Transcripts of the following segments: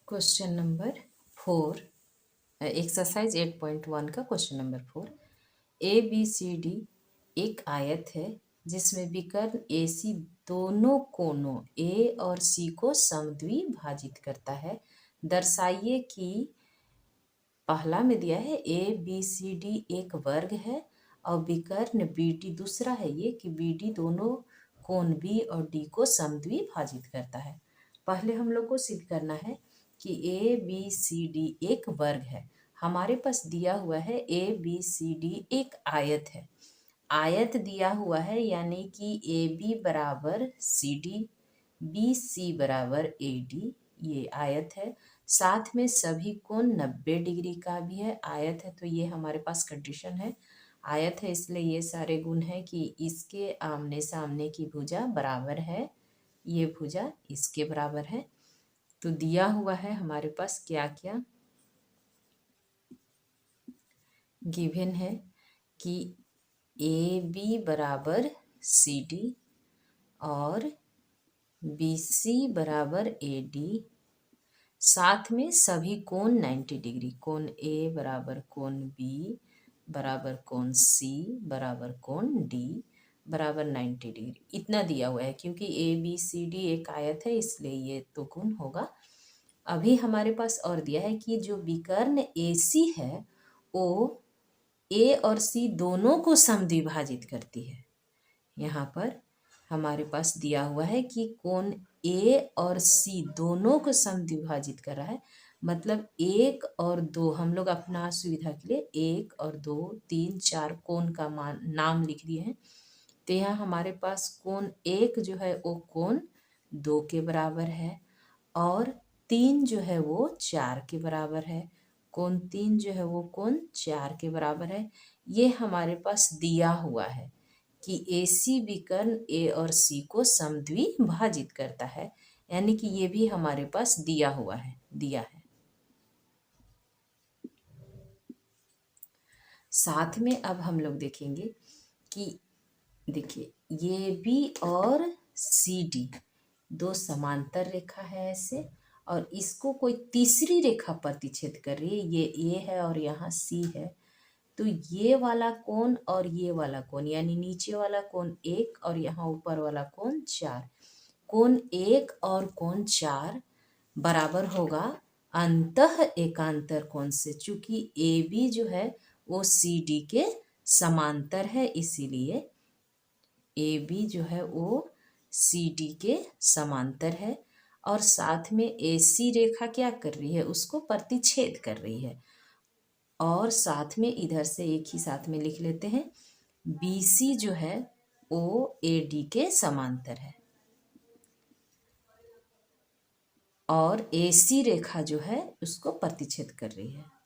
Question number 4 exercise 8.1 का question number 4। ABCD एक आयत है जिसमें विकर्ण AC दोनों कोनों A और C को समद्विभाजित करता है। दर्शाइए कि पहला में दिया है ABCD एक वर्ग है और विकर्ण BD दूसरा है ये कि BD दोनों कोण B और D को समद्विभाजित करता है। पहले हम लोग को सिद्ध करना है कि ABCD एक वर्ग है। हमारे पास दिया हुआ है ABCD एक आयत है। आयत दिया हुआ है यानी कि AB बराबर CD, BC बराबर AD, ये आयत है। साथ में सभी कोण 90 डिग्री का भी है। आयत है तो ये हमारे पास कंडीशन है, आयत है इसलिए ये सारे गुण है कि इसके आमने सामने की भुजा बराबर है, ये भुजा इसके बराबर है। तो दिया हुआ है हमारे पास क्या क्या गिवन है कि AB बराबर CD और BC बराबर AD, साथ में सभी कोण 90 डिग्री, कोण A बराबर कोण B बराबर कोण C बराबर कोण D बराबर 90 डिग्री, इतना दिया हुआ है। क्योंकि ABCD एक आयत है इसलिए ये तो गुण होगा। अभी हमारे पास और दिया है कि जो विकर्ण AC है वो A और C दोनों को समद्विभाजित करती है। यहाँ पर हमारे पास दिया हुआ है कि कोण A और C दोनों को समद्विभाजित कर रहा है, मतलब 1 और 2, हम लोग अपना सुविधा के लिए 1 और 2 3 4 कोण का नाम लिख दिए हैं। तो यहाँ हमारे पास कोण 1 जो है वो कोण 2 के बराबर है और 3 जो है वो 4 के बराबर है। कोण 3 जो है वो कोण 4 के बराबर है। ये हमारे पास दिया हुआ है कि AC विकर्ण A और C को समद्विभाजित करता है, यानी कि ये भी हमारे पास दिया हुआ है, दिया है। साथ में अब हम लोग देखेंगे कि देखिए ये B और CD दो समांतर रेखा है ऐसे, और इसको कोई तीसरी रेखा प्रतिच्छेद कर रही है, ये A है और यहाँ C है। तो ये वाला कोण और ये वाला कोण यानी नीचे वाला कोण 1 और यहाँ ऊपर वाला कोण 4, कोण 1 और कोण 4 बराबर होगा अंतः एकांतर कोण से। चूंकि AB जो है वो CD के समांतर है, इसीलिए AB जो है वो CD के समांतर है और साथ में AC रेखा क्या कर रही है, उसको प्रतिच्छेद कर रही है। और साथ में इधर से एक ही साथ में लिख लेते हैं, BC जो है वो AD के समांतर है और AC रेखा जो है उसको प्रतिच्छेद कर रही है।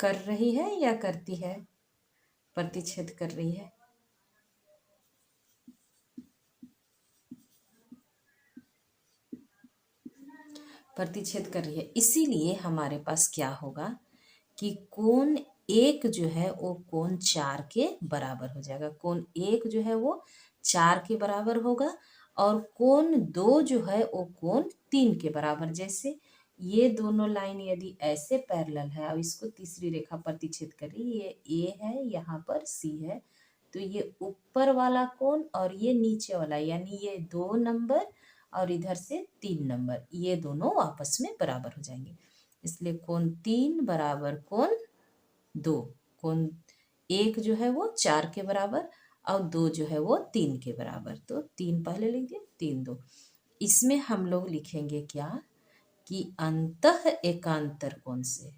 कर रही है या करती है, प्रतिच्छेद कर रही है। प्रतिच्छेद कर रही है, इसीलिए हमारे पास क्या होगा कि कोण 1 जो है वो कोण 4 के बराबर हो जाएगा। कोण 1 जो है वो 4 के बराबर होगा और कोण 2 जो है वो कोण 3 के बराबर। जैसे ये दोनों लाइन यदि ऐसे पैरेलल है और इसको तीसरी रेखा प्रतिच्छेद कर रही है, ये A है, यहाँ पर C है, तो ये ऊपर वाला कोण और ये नीचे वाला यानी ये 2 नंबर और इधर से 3 नंबर, ये दोनों आपस में बराबर हो जाएंगे। इसलिए कोण 3 बराबर कोण 2, कोण 1 जो है वो 4 के बराबर और 2 जो है वो 3 के बराबर। तो 3 पहले लिख दिए, 3 2। इसमें हम लोग लिखेंगे क्या कि अंतः एकांतर कोण से,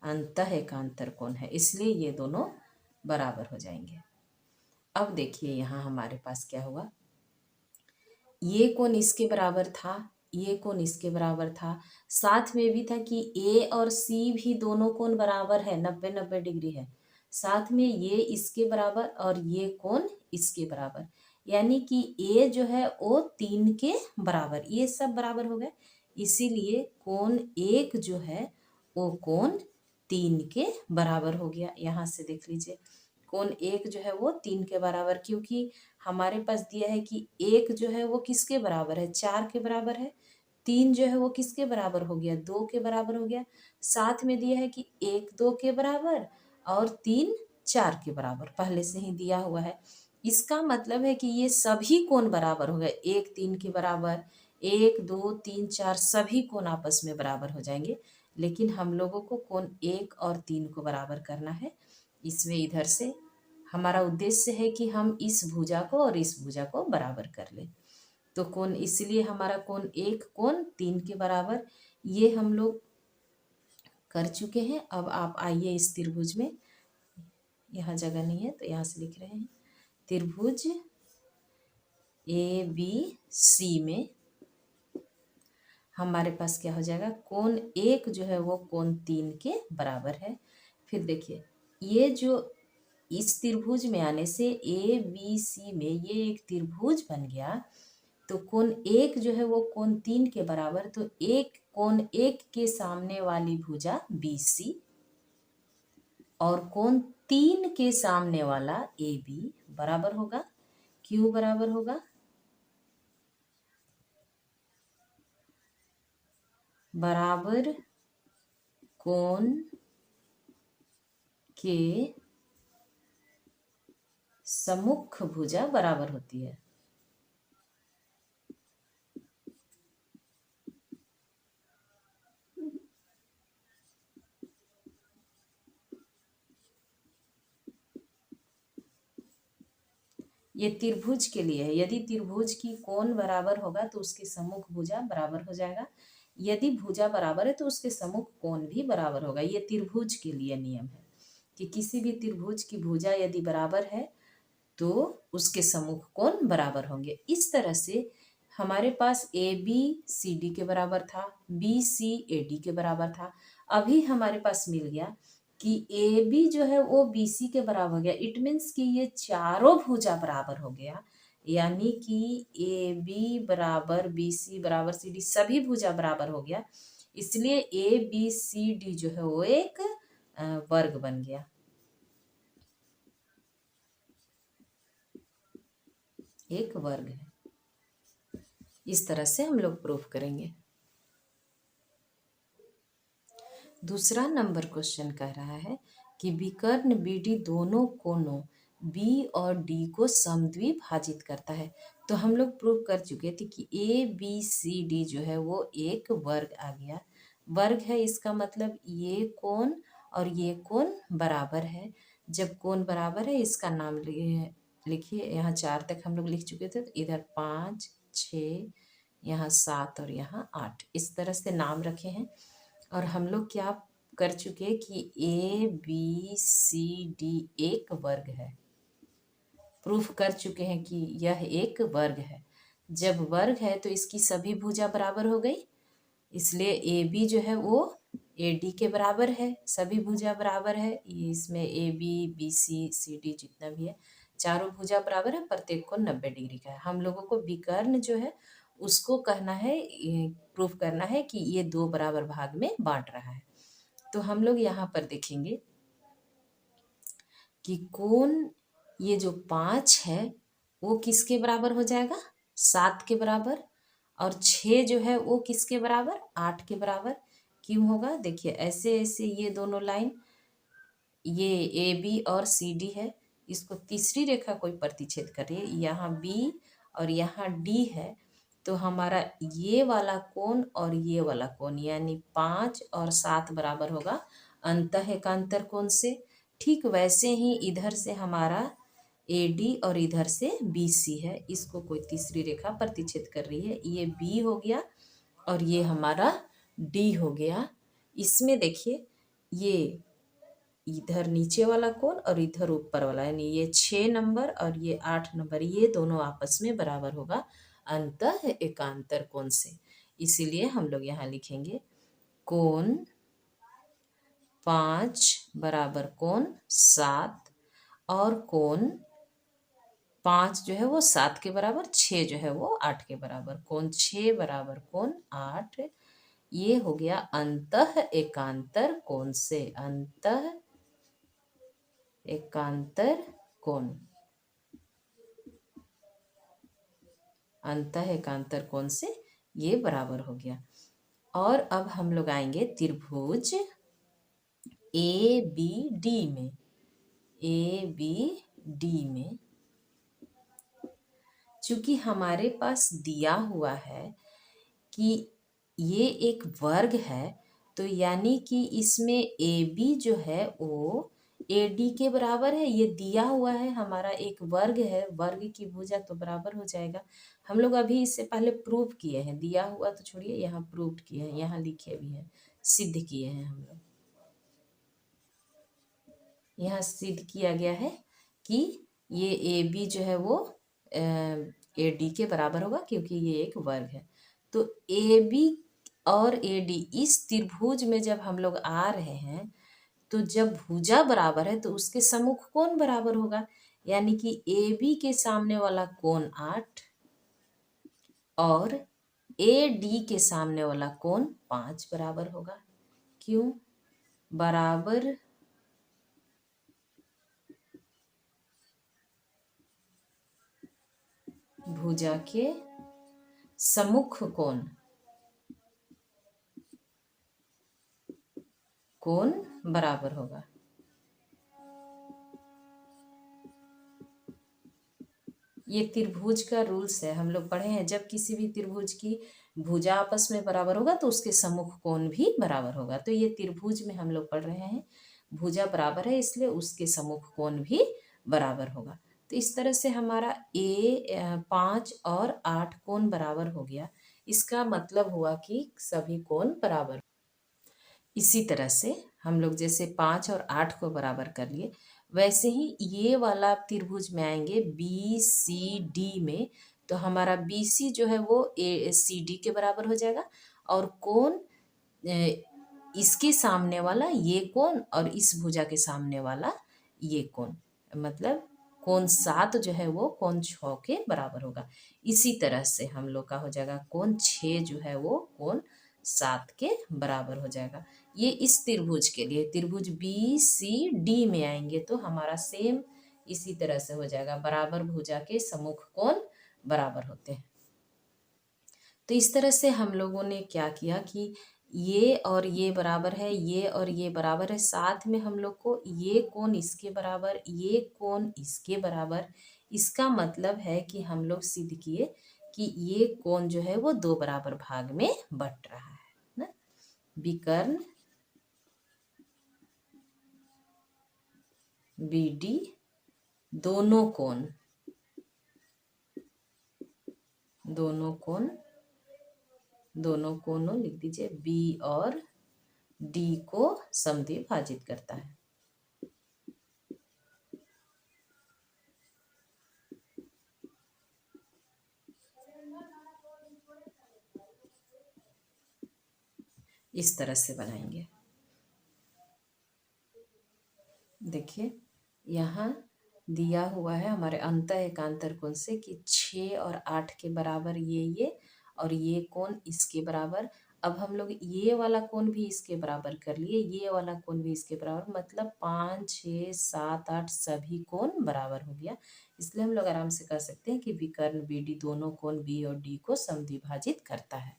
अंतः एकांतर कोण है, इसलिए ये दोनों बराबर हो जाएंगे। अब देखिए यहाँ हमारे पास क्या हुआ, ये कोण इसके बराबर था, ये कोण इसके बराबर था, साथ में भी था कि A और C भी दोनों कोण बराबर है, 90 90 डिग्री है। साथ में ये इसके बराबर और ये कोण इसके बराबर, यानी कि ए जो है वो 3 के बराबर, ये सब बराबर हो गए। इसीलिए कोण 1 जो है वो कोण 3 के बराबर हो गया। यहाँ से देख लीजिए कोण 1 जो है वो 3 के बराबर, क्योंकि हमारे पास दिया है कि 1 जो है वो किसके बराबर है, 4 के बराबर है। 3 जो है वो किसके बराबर हो गया, 2 के बराबर हो गया। साथ में दिया है कि 1 2 के बराबर और 3 4 के बराबर, पहले से ही दिया हुआ है। इसका मतलब है कि ये सभी कोण बराबर हो गए, 1 3 के बराबर, 1 2 3 4 सभी कोण आपस में बराबर हो जाएंगे। लेकिन हम लोगों को कोण 1 और 3 को बराबर करना है। इसमें इधर से हमारा उद्देश्य है कि हम इस भुजा को और इस भुजा को बराबर कर लें। तो कोण, इसलिए हमारा कोण 1 कोण 3 के बराबर ये हम लोग कर चुके हैं। अब आप आइए इस त्रिभुज में, यहाँ जगह नहीं है तो यहाँ से लिख रहे हैं, त्रिभुज ABC में हमारे पास क्या हो जाएगा, कोण 1 जो है वो कोण 3 के बराबर है। फिर देखिए ये जो इस त्रिभुज में आने से ABC में ये एक त्रिभुज बन गया, तो कोण 1 जो है वो कोण 3 के बराबर, तो एक कोण 1 के सामने वाली भुजा BC और कोण 3 के सामने वाला AB बराबर होगा, क्यों बराबर होगा, बराबर कोण के सम्मुख भुजा बराबर होती है। ये त्रिभुज के लिए है, यदि त्रिभुज की कोण बराबर होगा तो उसके सम्मुख भुजा बराबर हो जाएगा, यदि भुजा बराबर है तो उसके सम्मुख कोण भी बराबर होगा। ये त्रिभुज के लिए नियम है कि किसी भी त्रिभुज की भुजा यदि बराबर है तो उसके सम्मुख कोण बराबर होंगे। इस तरह से हमारे पास ABCD के बराबर था, BCAD के बराबर था। अभी हमारे पास मिल गया कि AB जो है वो BC के बराबर हो गया। इट मीन्स कि ये चारों भुजा बराबर हो गया, यानी कि AB बराबर BC बराबर CD सभी भुजा बराबर हो गया। इसलिए ABCD जो है वो एक वर्ग बन गया, एक वर्ग है। इस तरह से हम लोग प्रूफ करेंगे। दूसरा नंबर क्वेश्चन कह रहा है कि विकर्ण BD दोनों कोणों B और D को समद्विभाजित करता है। तो हम लोग प्रूफ कर चुके थे कि ABCD जो है वो एक वर्ग आ गया। वर्ग है इसका मतलब ये कोण और ये कोण बराबर है। जब कोण बराबर है इसका नाम लिखिए, यहाँ 4 तक हम लोग लिख चुके थे, तो इधर 5 6 यहाँ 7 और यहाँ 8 इस तरह से नाम रखे हैं। और हम लोग क्या कर चुके कि ABCD एक वर्ग है, प्रूफ कर चुके हैं कि यह एक वर्ग है। जब वर्ग है तो इसकी सभी भुजा बराबर हो गई, इसलिए AB जो है वो AD के बराबर है, सभी भुजा बराबर है। ये इसमें AB BC CD जितना भी है चारों भुजा बराबर है, प्रत्येक को 90 डिग्री का है। हम लोगों को विकर्ण जो है उसको कहना है, प्रूफ करना है कि ये दो बराबर भाग में बांट रहा है। तो हम लोग यहाँ पर देखेंगे कि कोण ये जो 5 है वो किसके बराबर हो जाएगा, 7 के बराबर, और 6 जो है वो किसके बराबर, 8 के बराबर। क्यों होगा, देखिए ऐसे ऐसे ये दोनों लाइन, ये AB और CD है, इसको तीसरी रेखा कोई प्रतिच्छेद कर रही है, यहाँ B और यहाँ D है, तो हमारा ये वाला कोण और ये वाला कोण यानी 5 और 7 बराबर होगा अंतः एकांतर कोण से। ठीक वैसे ही इधर से हमारा AD और इधर से BC है, इसको कोई तीसरी रेखा प्रतिच्छेद कर रही है, ये B हो गया और ये हमारा D हो गया। इसमें देखिए ये इधर नीचे वाला कोण और इधर ऊपर वाला, यानी ये 6 नंबर और ये 8 नंबर, ये दोनों आपस में बराबर होगा अंतः एकांतर कोण से। इसीलिए हम लोग यहाँ लिखेंगे कोण 5 बराबर कोण 7 और कोण 5 जो है वो 7 के बराबर, 6 जो है वो 8 के बराबर, कोण 6 बराबर कोण 8। ये हो गया अंतः एकांतर कोण से, अंतः एकांतर कोण, अंतः एकांतर कोण से ये बराबर हो गया। और अब हम लोग आएंगे त्रिभुज ए बी डी में, ए बी डी में चूंकि हमारे पास दिया हुआ है कि ये एक वर्ग है, तो यानी कि इसमें ए बी जो है वो ए डी के बराबर है। ये दिया हुआ है, हमारा एक वर्ग है, वर्ग की भुजा तो बराबर हो जाएगा। हम लोग अभी इससे पहले प्रूव किए हैं, दिया हुआ तो छोड़िए, यहाँ प्रूव किए हैं, यहाँ लिखे भी हैं, सिद्ध किए हैं हम लोग। यहाँ सिद्ध किया गया है कि ये ए बी जो है वो ए डी के बराबर होगा, क्योंकि ये एक वर्ग है। तो ए बी और ए डी इस त्रिभुज में जब हम लोग आ रहे हैं, तो जब भुजा बराबर है तो उसके सम्मुख कोण बराबर होगा, यानी कि ए बी के सामने वाला कोण 8 और ए डी के सामने वाला कोण 5 बराबर होगा। क्यों? बराबर भुजा के सम्मुख कोण बराबर होगा। ये त्रिभुज का रूल्स है, हम लोग पढ़े हैं, जब किसी भी त्रिभुज की भुजा आपस में बराबर होगा तो उसके सम्मुख कोण भी बराबर होगा। तो ये त्रिभुज में हम लोग पढ़ रहे हैं, भुजा बराबर है इसलिए उसके सम्मुख कोण भी बराबर होगा। तो इस तरह से हमारा 5 और 8 कोण बराबर हो गया। इसका मतलब हुआ कि सभी कोण बराबर। इसी तरह से हम लोग जैसे 5 और 8 को बराबर कर लिए, वैसे ही ये वाला त्रिभुज में आएंगे बी सी डी में, तो हमारा बी सी जो है वो ए सी डी के बराबर हो जाएगा। और कोण इसके सामने वाला ये कोण और इस भुजा के सामने वाला ये कोण, मतलब कोण 7 जो है वो कोण 6 के बराबर होगा। इसी तरह से हम लोग का हो जाएगा कोण 6 जो है वो कोण 7 के बराबर हो जाएगा। ये इस त्रिभुज के लिए, त्रिभुज बी सी डी में आएंगे तो हमारा सेम इसी तरह से हो जाएगा, बराबर भुजा के सम्मुख कोण बराबर होते हैं। तो इस तरह से हम लोगों ने क्या किया कि ये और ये बराबर है, ये और ये बराबर है, साथ में हम लोग को ये कोण इसके बराबर, ये कोण इसके बराबर। इसका मतलब है कि हम लोग सिद्ध किए कि ये कोण जो है वो 2 बराबर भाग में बट रहा है ना। विकर्ण बी डी दोनों कोणों लिख दीजिए बी और डी को समद्विभाजित करता है। इस तरह से बनाएंगे। देखिए यहाँ दिया हुआ है हमारे अंतः एकांतर कोण से कि 6 और 8 के बराबर ये और ये कोण इसके बराबर। अब हम लोग ये वाला कोण भी इसके बराबर कर लिए, ये वाला कोण भी इसके बराबर, मतलब 5 6 7 8 सभी कोण बराबर हो गया। इसलिए हम लोग आराम से कह सकते हैं कि विकर्ण बी डी दोनों कोण बी और डी को समद्विभाजित करता है।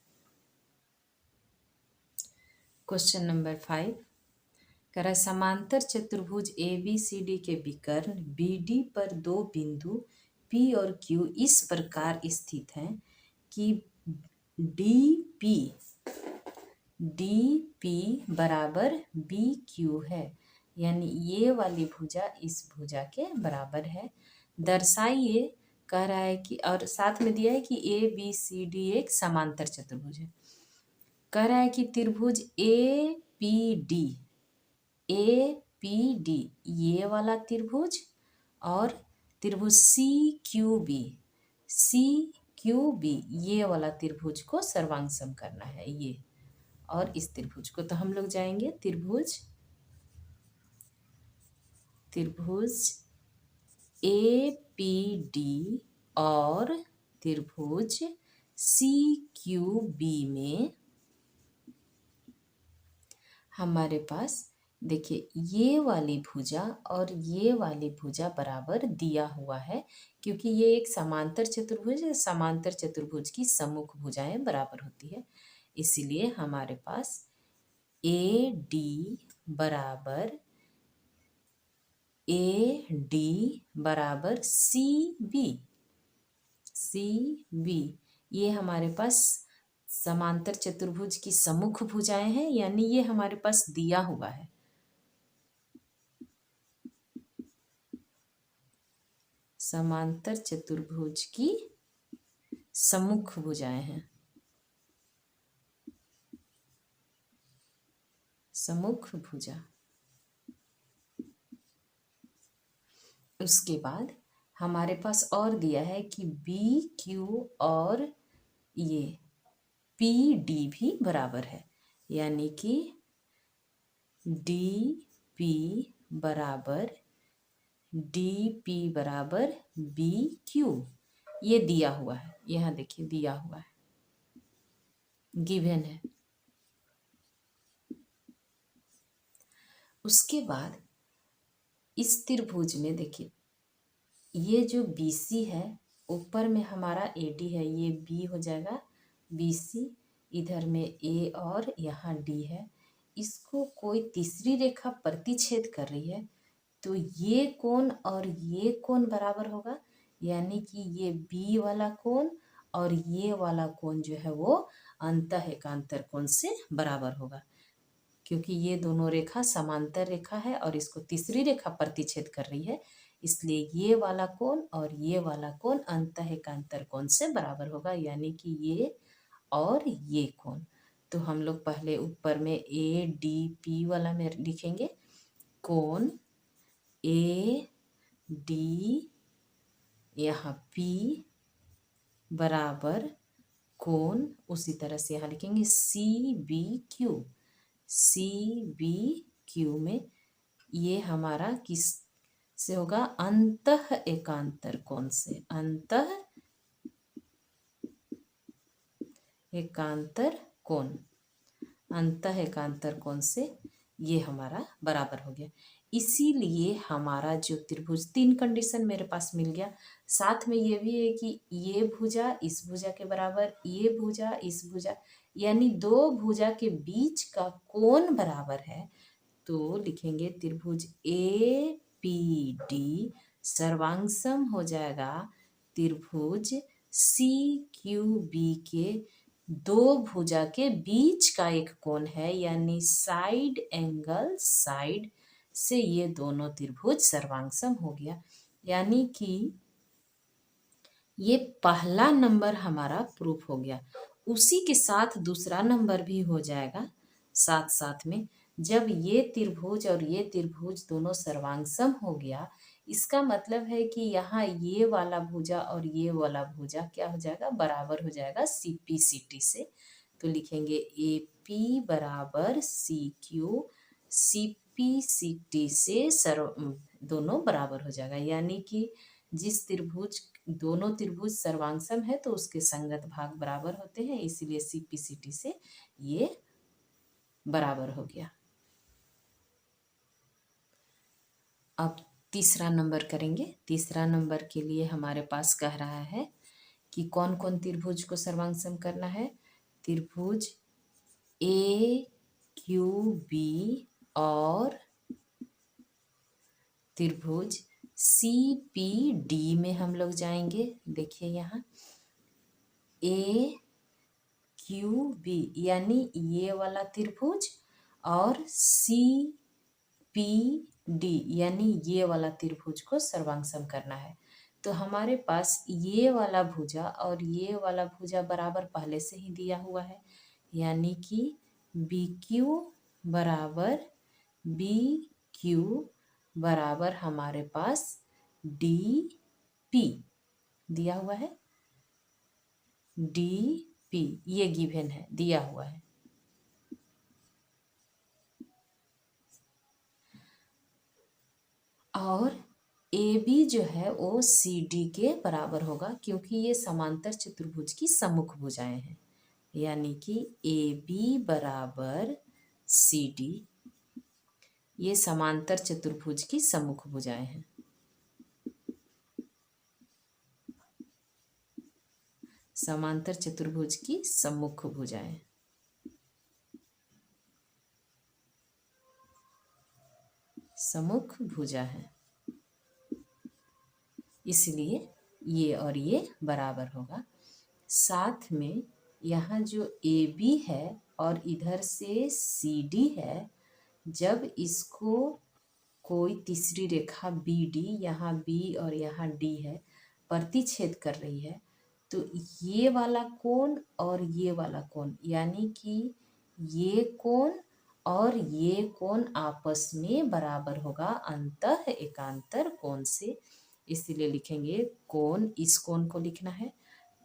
क्वेश्चन नंबर 5 कह रहा है समांतर चतुर्भुज ए बी सी डी के विकर्ण बी डी पर 2 बिंदु P और Q इस प्रकार स्थित हैं कि डी पी बराबर बी क्यू है, यानी ये वाली भुजा इस भुजा के बराबर है। दर्शाइए, कह रहा है कि, और साथ में दिया है कि ए बी सी डी एक समांतर चतुर्भुज है। कह रहा है कि त्रिभुज ए पी डी ये वाला त्रिभुज और त्रिभुज सी क्यू बी ये वाला त्रिभुज को सर्वांग सम करना है, ये और इस त्रिभुज को। तो हम लोग जाएंगे त्रिभुज त्रिभुज ए पी डी और त्रिभुज सी क्यू बी में हमारे पास देखिए ये वाली भुजा और ये वाली भुजा बराबर दिया हुआ है, क्योंकि ये एक समांतर चतुर्भुज है। समांतर चतुर्भुज की सम्मुख भुजाएं बराबर होती है, इसीलिए हमारे पास ए डी बराबर सी बी। सी बी ये हमारे पास समांतर चतुर्भुज की सम्मुख भुजाएं हैं, यानी ये हमारे पास दिया हुआ है। समांतर चतुर्भुज की सम्मुख भुजाएं हैं, सम्मुख भुजा। उसके बाद हमारे पास और दिया है कि बी क्यू और ये पी डी भी बराबर है, यानी कि डी पी बराबर बी क्यू। ये दिया हुआ है, यहाँ देखिए दिया हुआ है, गिवन है। उसके बाद इस त्रिभुज में देखिए ये जो BC है, ऊपर में हमारा AD है, ये B हो जाएगा BC, इधर में A और यहाँ D है। इसको कोई तीसरी रेखा प्रतिच्छेद कर रही है, तो ये कोण और ये कोण बराबर होगा, यानी कि ये B वाला कोण और ये वाला कोण जो है वो अंतः एकांतर कोण से बराबर होगा, क्योंकि ये दोनों रेखा समांतर रेखा है और इसको तीसरी रेखा प्रतिच्छेद कर रही है, इसलिए ये वाला कोण और ये वाला कोण अंतः एकांतर कोण से बराबर होगा, यानी कि ये और ये कोण। तो हम लोग पहले ऊपर में ADP वाला में लिखेंगे, कोण AD यहाँ P बराबर कोण, उसी तरह से यहाँ लिखेंगे CBQ में ये हमारा किस से होगा, अंतः एकांतर कोण से, अंतः एकांतर कोण, अंतः एकांतर कोण से ये हमारा बराबर हो गया। इसीलिए हमारा जो त्रिभुज, तीन कंडीशन मेरे पास मिल गया। साथ में ये भी है कि ये भुजा इस भुजा के बराबर, ये भुजा इस भुजा, यानी दो भुजा के बीच का कोण बराबर है। तो लिखेंगे त्रिभुज APD सर्वांगसम हो जाएगा त्रिभुज CQB के दो भुजा के बीच का एक कोण है, यानी साइड एंगल साइड से ये दोनों त्रिभुज सर्वांगसम हो गया। यानी कि ये पहला नंबर हमारा प्रूफ हो गया। उसी के साथ दूसरा नंबर भी हो जाएगा साथ साथ में। जब ये त्रिभुज और ये त्रिभुज दोनों सर्वांगसम हो गया, इसका मतलब है कि यहाँ ये वाला भुजा और ये वाला भुजा क्या हो जाएगा, बराबर हो जाएगा CPCT से। तो लिखेंगे AP बराबर CQ, CPCT से दोनों बराबर हो जाएगा, यानी कि जिस त्रिभुज, दोनों त्रिभुज सर्वांगसम है तो उसके संगत भाग बराबर होते हैं, इसीलिए CPCT से ये बराबर हो गया। अब तीसरा नंबर करेंगे। तीसरा नंबर के लिए हमारे पास कह रहा है कि कौन कौन त्रिभुज को सर्वांगसम करना है। त्रिभुज AQB और त्रिभुज CPD में हम लोग जाएंगे। देखिए यहाँ AQB यानी ये वाला त्रिभुज और CPD यानी ये वाला त्रिभुज को सर्वांगसम करना है। तो हमारे पास ये वाला भुजा और ये वाला भुजा बराबर पहले से ही दिया हुआ है, यानी कि BQ बराबर BQ बराबर हमारे पास DP दिया हुआ है, DP ये गिवन है, दिया हुआ है। और ए बी जो है वो सी डी के बराबर होगा, क्योंकि ये समांतर चतुर्भुज की सम्मुख भुजाएं हैं। यानी कि ए बी बराबर सी डी, ये समांतर चतुर्भुज की सम्मुख भुजाएं हैं। समांतर चतुर्भुज की सम्मुख भुजाएं, सम्मुख भुजा है, इसलिए ये और ये बराबर होगा। साथ में यहाँ जो ए बी है और इधर से सी डी है, जब इसको कोई तीसरी रेखा बी डी, यहाँ बी और यहाँ डी है, प्रतिच्छेद कर रही है, तो ये वाला कोण और ये वाला कोण, यानी कि ये कोण और ये कोण आपस में बराबर होगा अंतः एकांतर कोण से। इसलिए लिखेंगे कोण, इस कोण को लिखना है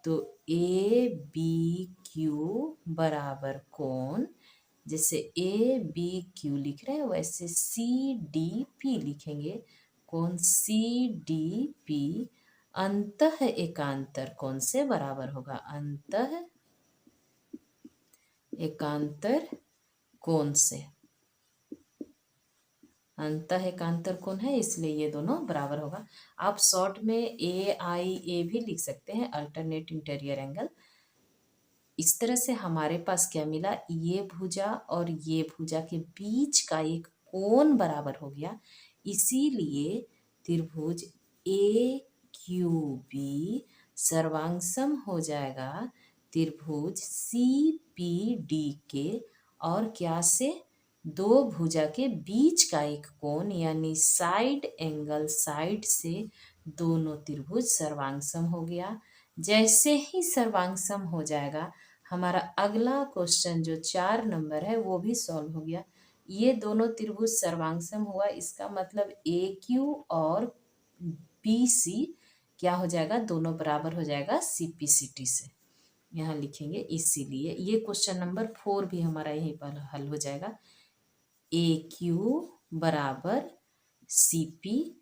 तो ए बी क्यू बराबर कोण, जैसे ए बी क्यू लिख रहे हैं वैसे सी डी पी लिखेंगे, कोण सी डी पी अंतः एकांतर कोण से बराबर होगा, अंतः एकांतर कोण से। अंतः एकांतर कोण है इसलिए ये दोनों बराबर होगा। आप शॉर्ट में ए आई ए भी लिख सकते हैं, अल्टरनेट इंटीरियर एंगल। इस तरह से हमारे पास क्या मिला, ये भुजा और ये भुजा के बीच का एक कोण बराबर हो गया, इसीलिए त्रिभुज ए क्यू बी सर्वांगसम हो जाएगा त्रिभुज सी पी डी के, और क्या से, दो भुजा के बीच का एक कोण, यानी साइड एंगल, साइड से दोनों त्रिभुज सर्वांगसम हो गया। जैसे ही सर्वांगसम हो जाएगा, हमारा अगला क्वेश्चन जो 4 नंबर है वो भी सॉल्व हो गया। ये दोनों त्रिभुज सर्वांगसम हुआ, इसका मतलब ए क्यू और बी सी क्या हो जाएगा, दोनों बराबर हो जाएगा सी पी सी टी से, यहाँ लिखेंगे। इसीलिए ये क्वेश्चन नंबर 4 भी हमारा यहीं पर हल हो जाएगा। ए क्यू बराबर सी पी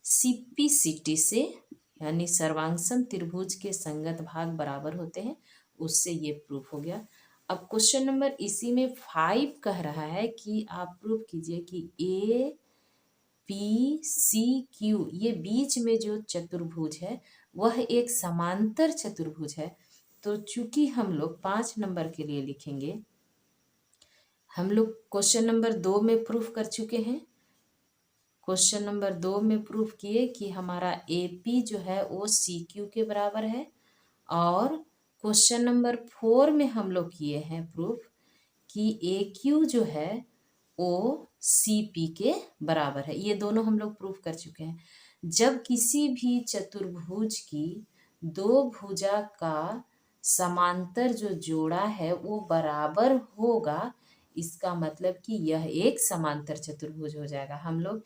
सी टी से, यानी सर्वांगसम त्रिभुज के संगत भाग बराबर होते हैं, उससे ये प्रूफ हो गया। अब क्वेश्चन नंबर इसी में 5 कह रहा है कि आप प्रूफ कीजिए कि ए पी सी क्यू, ये बीच में जो चतुर्भुज है वह एक समांतर चतुर्भुज है। तो चूंकि हम लोग 5 नंबर के लिए लिखेंगे, हम लोग क्वेश्चन नंबर 2 में प्रूफ कर चुके हैं। क्वेश्चन नंबर 2 में प्रूफ किए कि हमारा ए पी जो है वो सी क्यू के बराबर है, और क्वेश्चन नंबर 4 में हम लोग किए हैं प्रूफ कि ए क्यू जो है वो सी पी के बराबर है। ये दोनों हम लोग प्रूफ कर चुके हैं। जब किसी भी चतुर्भुज की दो भुजा का समांतर जो जोड़ा है वो बराबर होगा, इसका मतलब कि यह एक समांतर चतुर्भुज हो जाएगा। हम लोग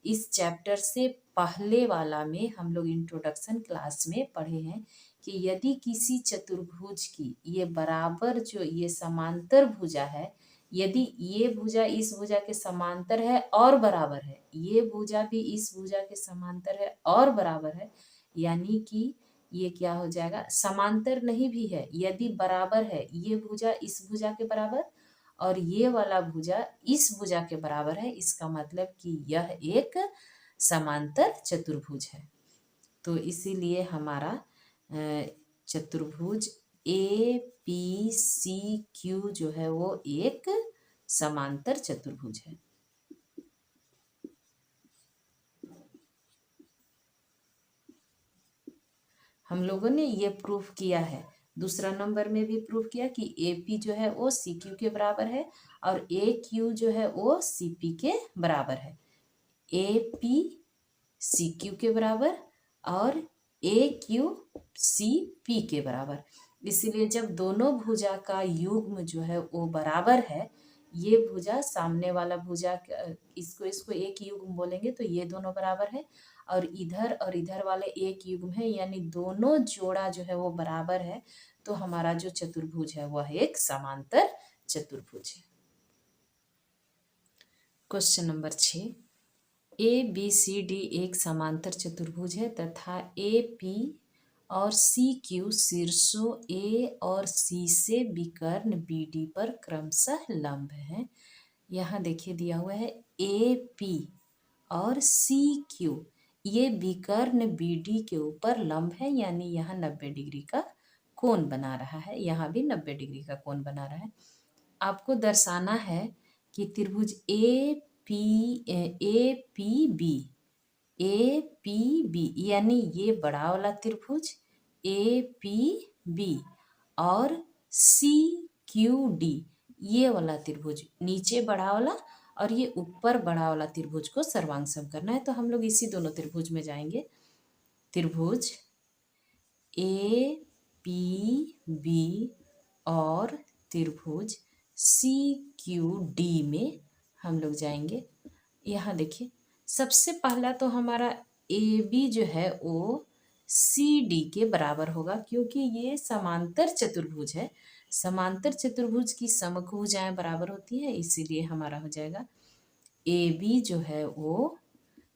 इस चैप्टर से पहले वाला में हम लोग इंट्रोडक्शन क्लास में पढ़े हैं कि यदि किसी चतुर्भुज की ये बराबर जो ये समांतर भुजा है, यदि ये भुजा इस भुजा के समांतर है और बराबर है, ये भुजा भी इस भुजा के समांतर है और बराबर है, यानी कि ये क्या हो जाएगा, समांतर नहीं भी है, यदि बराबर है, ये भुजा इस भुजा के बराबर और ये वाला भुजा इस भुजा के बराबर है, इसका मतलब कि यह एक समांतर चतुर्भुज है। तो इसीलिए हमारा चतुर्भुज ए पी सी क्यू जो है वो एक समांतर चतुर्भुज है। हम लोगों ने ये प्रूफ किया है, दूसरा नंबर में भी प्रूफ किया कि ए पी जो है वो सी क्यू के बराबर है और ए क्यू जो है वो सी पी के बराबर है। ए पी सी क्यू के बराबर और ए क्यू सी पी के बराबर। इसीलिए जब दोनों भुजा का युग्म जो है वो बराबर है, ये भुजा सामने वाला भुजा, इसको एक युग्म बोलेंगे तो ये दोनों बराबर है, और इधर वाले एक युग्म है, यानी दोनों जोड़ा जो है वो बराबर है, तो हमारा जो चतुर्भुज है वह एक समांतर चतुर्भुज है। Question number 6, A B C D एक समांतर चतुर्भुज है तथा ए पी और सी क्यू शीर्षों ए और सी से विकर्ण बी डी पर क्रमशः लंब है। यहाँ देखिए दिया हुआ है ए पी और सी क्यू ये विकर्ण बी डी के ऊपर लंब है, यानी यहाँ 90 डिग्री का कोण बना रहा है, यहाँ भी 90 डिग्री का कोण बना रहा है। आपको दर्शाना है कि त्रिभुज ए पी बी यानी ये बड़ा वाला त्रिभुज ए पी बी और सी क्यू डी ये वाला त्रिभुज नीचे बड़ा वाला और ये ऊपर बड़ा वाला त्रिभुज को सर्वांग करना है। तो हम लोग इसी दोनों त्रिभुज में जाएंगे। त्रिभुज ए पी बी और त्रिभुज सी क्यू डी में हम लोग जाएंगे। यहाँ देखिए सबसे पहला तो हमारा ए बी जो है वो सी डी के बराबर होगा, क्योंकि ये समांतर चतुर्भुज है। समांतर चतुर्भुज की समभुजाएं बराबर होती है, इसीलिए हमारा हो जाएगा ए बी जो है वो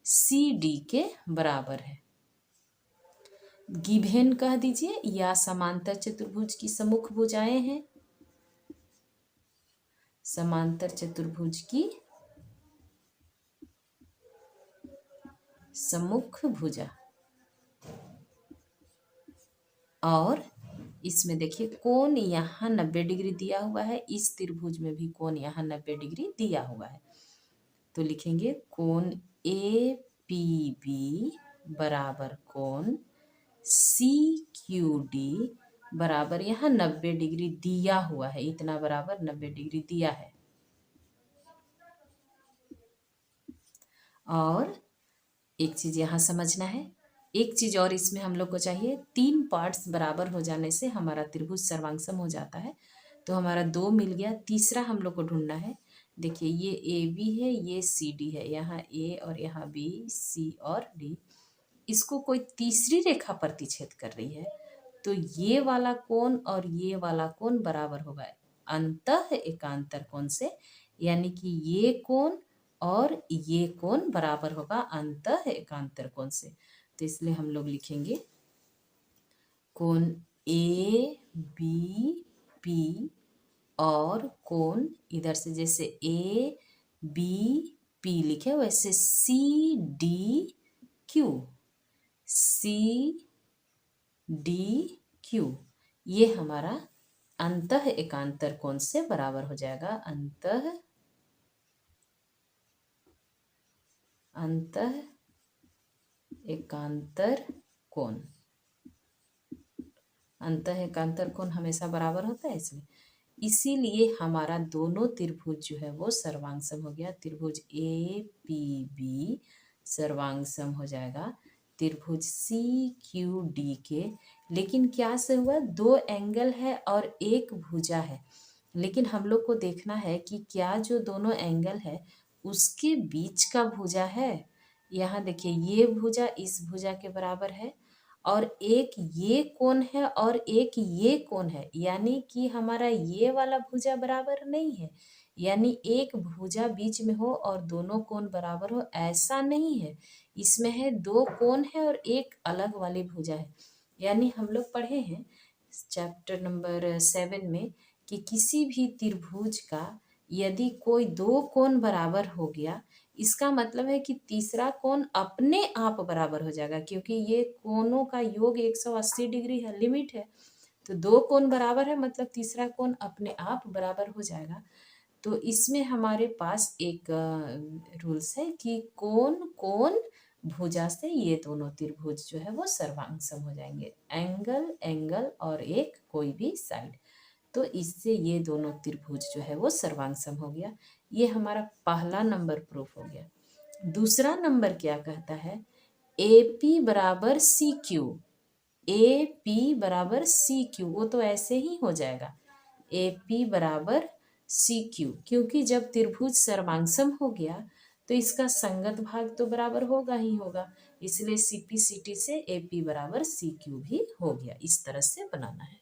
सी डी के बराबर है। गिवेन कह दीजिए या समांतर चतुर्भुज की सम्मुख भुजाएं हैं। समांतर चतुर्भुज की सम्मुख भुजा, और इसमें देखिए कोण यहाँ 90 डिग्री दिया हुआ है, इस त्रिभुज में भी कोण यहाँ 90 डिग्री दिया हुआ है। तो लिखेंगे कोण ए पी बी बराबर कोण सी क्यू डी बराबर यहाँ 90 डिग्री दिया हुआ है, इतना बराबर 90 डिग्री दिया है। और एक चीज यहाँ समझना है, एक चीज और इसमें हम लोग को चाहिए, 3 पार्ट्स बराबर हो जाने से हमारा त्रिभुज सर्वांगसम हो जाता है। तो हमारा 2 मिल गया, तीसरा हम लोग को ढूंढना है। देखिए ये ए बी है, ये सी डी है, यहाँ ए और यहाँ बी सी और डी, इसको कोई तीसरी रेखा प्रतिच्छेद कर रही है। तो ये वाला कोण और ये वाला कोण बराबर होगा अंतः एकांतर कोण से, यानी कि ये कोण और ये कोण बराबर होगा अंतः एकांतर कोण से। तो इसलिए हम लोग लिखेंगे कोण ए बी पी और कोण इधर से जैसे ए बी पी लिखे वैसे सी डी क्यू ये हमारा अंतः एकांतर कोण से बराबर हो जाएगा। अंतः एकांतर कोण, अंतः एकांतर कोण हमेशा बराबर होता है, इसलिए इसीलिए हमारा दोनों त्रिभुज जो है वो सर्वांगसम हो गया। त्रिभुज ए पी बी सर्वांगसम हो जाएगा त्रिभुज सी क्यू डी के। लेकिन क्या से हुआ, 2 एंगल है और एक भुजा है, लेकिन हम लोग को देखना है कि क्या जो दोनों एंगल है उसके बीच का भुजा है। यहाँ देखिए ये भुजा इस भुजा के बराबर है और एक ये कोण है और एक ये कोण है, यानी कि हमारा ये वाला भुजा बराबर नहीं है। यानी एक भुजा बीच में हो और दोनों कोण बराबर हो, ऐसा नहीं है। इसमें है 2 कोण है और एक अलग वाली भुजा है। यानी हम लोग पढ़े हैं चैप्टर नंबर 7 में कि किसी भी त्रिभुज का यदि कोई 2 कोण बराबर हो गया, इसका मतलब है कि तीसरा कोण अपने आप बराबर हो जाएगा, क्योंकि ये कोणों का योग 180 डिग्री है, लिमिट है। तो 2 कोण बराबर है मतलब तीसरा कोण अपने आप बराबर हो जाएगा। तो इसमें हमारे पास एक रूल्स है कि कोण भुजा से ये दोनों त्रिभुज जो है वो सर्वांगसम हो जाएंगे, एंगल और एक कोई भी साइड। तो इससे ये दोनों त्रिभुज जो है वो सर्वांगसम हो गया। ये हमारा पहला नंबर प्रूफ हो गया। दूसरा नंबर क्या कहता है, ए पी बराबर सी क्यू। ए पी बराबर सी क्यू, वो तो ऐसे ही हो जाएगा ए पी बराबर सी क्यू, क्योंकि जब त्रिभुज सर्वांगसम हो गया तो इसका संगत भाग तो बराबर होगा ही होगा, इसलिए सी पी सी टी से ए पी बराबर सी क्यू भी हो गया। इस तरह से बनाना है।